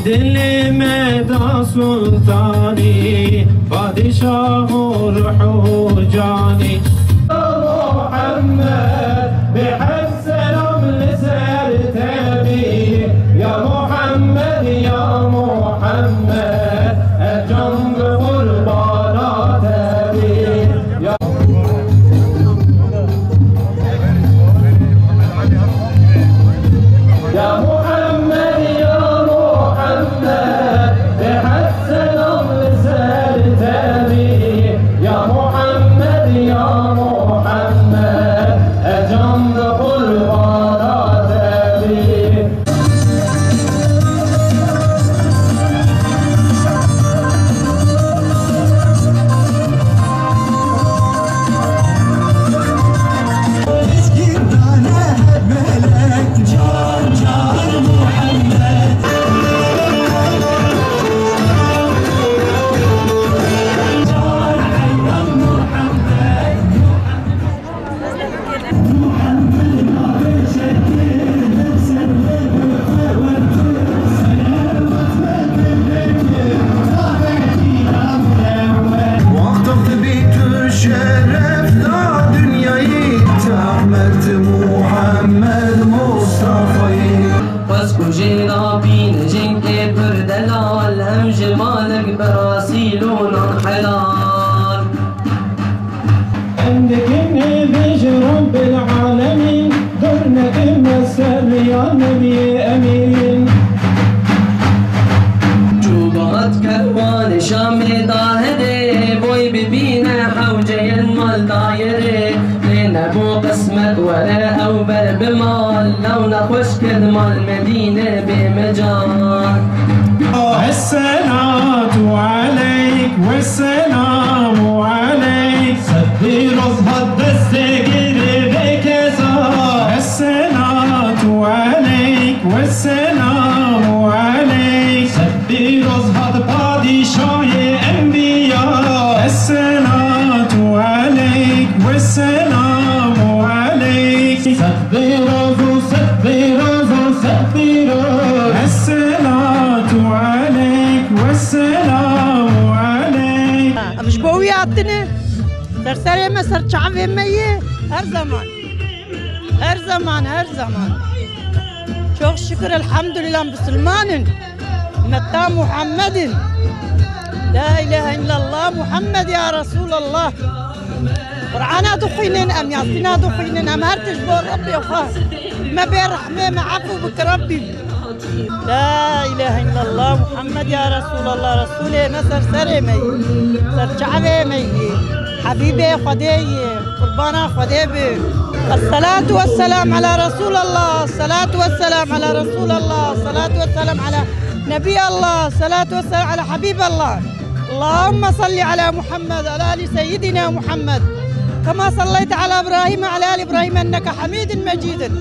دل مدى سلطاني بادشاه روح وجاني محمد بحب سلام لسر تبي يا محمد يا محمد الجنب قربانات تبي يا محمد يا محمد بحب سلام لسر تبي يا محمد يا محمد الجنب قربانات تبي رب العالمين دورنا تمثل يا نبي امين جوبات كروان شام ظاهري بوي ببينا حوجي المال دايري لينا بو قسمت ولا او بمال لو نخش كدمال مدينه بمجال الصلاة عليك والسلام عليك سدي رزها الدستقر بك صار الصلاة عليك والسلام عليك سدي رزها بادشاه انبياء الصلاة عليك والسلام عليك سدي رزو سدي رزو سدي رزو الصلاة عليك والسلام عليك مش بوياتنا سرسري ما سر شعبي مية هر زمان هر زمان هر زمان çok şükür elhamdülillah Müslümanın metta Muhammedin la ilahe illallah Muhammed ya Resulallah Kur'an'a dukhinin am yasina dukhinin am her tecbor Rabbi khas ma birahme ma afu bik Rabbi لا إله إلا الله محمد يا رسول الله رسوله ما سرسري مي سرشعبي مي حبيبي خدي قربانا خدي الصلاة والسلام على رسول الله الصلاة والسلام على رسول الله الصلاة والسلام على نبي الله الصلاة والسلام على حبيب الله اللهم صل على محمد على آل سيدنا محمد كما صليت على إبراهيم وعلى آل إبراهيم إنك حميد مجيد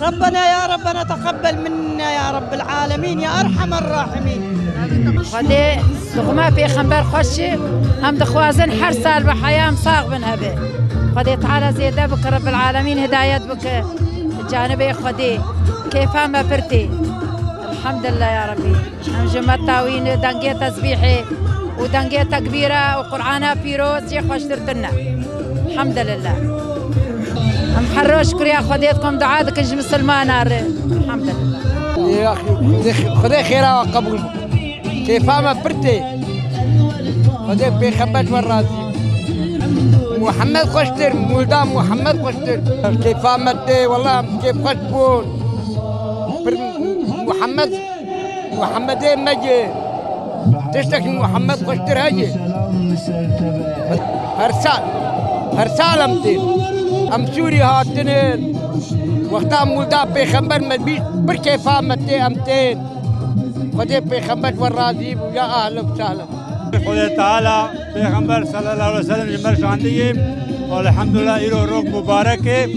ربنا يا ربنا تقبل منا يا رب العالمين يا أرحم الراحمين خدي دخما في خنبر خوشي هم دخوازن حر سال بحياة صاغ بن هبه خدي تعالى زيادة بك رب العالمين هدايات بك جانبي خدي كيف ما فرتي الحمد لله يا ربي هم جمعت تاوين دنقية تسبيحي ودنقية تكبيرة وقرآنها بيروز شيخ واشترتنا الحمد لله هم حرو شكر يا خديتكم دعاتك انج مسلمان الحمد لله يا اخي خدي خيرا وقبول كيف ما فرتي خدي بيخبت والرازي محمد خشتر مولدان محمد خشتر كيف متي والله كيف خشبون محمد مجي تشتكي محمد خشتر هجي هرسال امتين ام سوري هاتنين وقتا مولدا پیغمبر مدبیش پر کیفا متے امتين خدي پیغمبر والراضي ويا اهلا وسهلا خدي تعالى پیغمبر صلى الله عليه وسلم جمرش عندي والحمد لله إله روك مبارك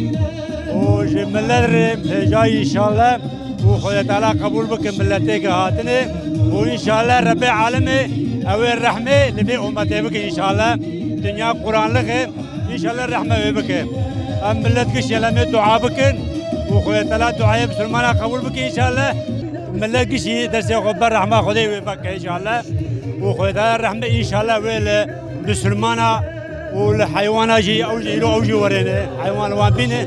وجملر جاي ان شاء الله وخدي تعالى قبول بك ملتك هاتني وان شاء الله رب العالمين او الرحمه لبي امتي بك ان شاء الله دنيا قران لك ان شاء الله الرحمه بك ام ملتك شلمه دعاء بك وخويا تعالى دعاء بسلمان قبول بك ان شاء الله ملت قشي درس خبر رحمة خدي وفك إن شاء الله وخدها الرحمة إن شاء الله ويل بسلمانا والحيوان جي أوجي ورينا حيوان وان بينه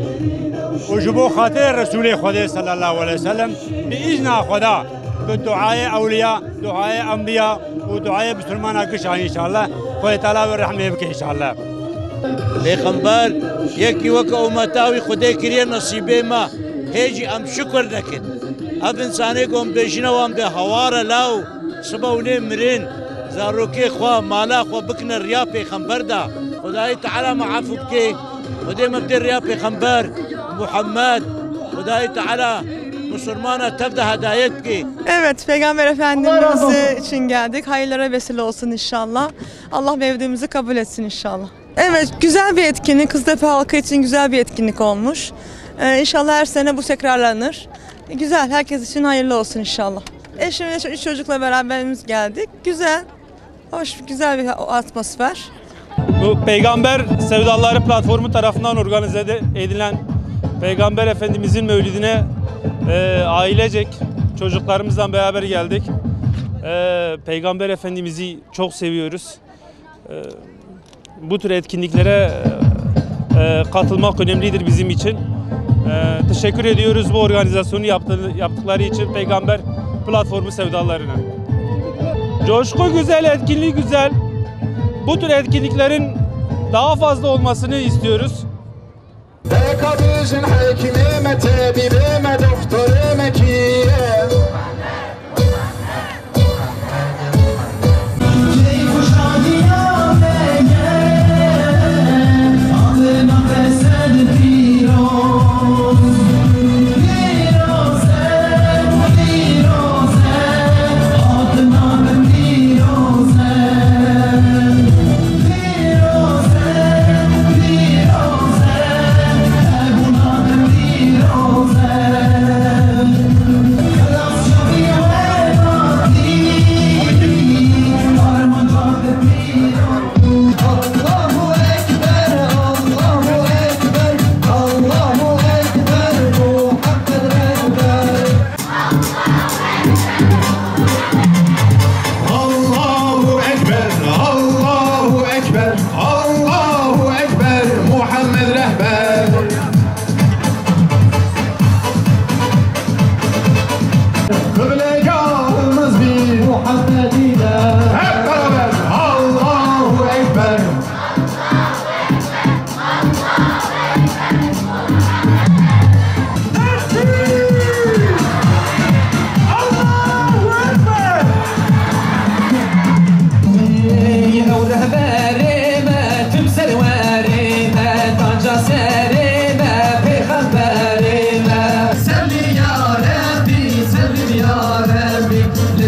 وجبوا خاطر رسول خدا صلى الله عليه وسلم بإذن خدا بالدعاء أولياء دعاء أنبياء ودعاء بسلمانا قشا إن شاء الله خدا تعالى والرحمة بك إن شاء الله پیغمبر یکی وک امتاوی خدای کریه نصیبه ما هیچی ام شکر نکن اف انسانی کو ام پیشنا و ام ده هوار لاو صبح ونی مرین زاروکی خوا مالا خوا بکن ریا پیغمبر دا خدای تعالی معافو بکی خدای مبدی ریا پیغمبر محمد خدای تعالی Müslümana tevde hidayet ki. Evet, Peygamber Efendimiz için geldik. Hayırlara vesile olsun inşallah. Allah mevdimizi kabul etsin inşallah. Evet, güzel bir etkinlik. Kıztepe halkı için güzel bir etkinlik olmuş. İnşallah her sene bu tekrarlanır. Güzel, herkes için hayırlı olsun inşallah. Eşim ve 3 çocukla beraberimiz geldik. Güzel, hoş, güzel bir atmosfer. Bu Peygamber Sevdaları platformu tarafından organize edilen Peygamber Efendimizin mevlidine ailecek çocuklarımızla beraber geldik. Peygamber Efendimiz'i çok seviyoruz. Bu tür etkinliklere katılmak önemlidir bizim için. Teşekkür ediyoruz bu organizasyonu yaptıkları için Peygamber platformu sevdalarına. Coşku güzel, etkinlik güzel. Bu tür etkinliklerin daha fazla olmasını istiyoruz. Dekabüzün hekimime, tebibime, doktorime ki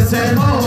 Sema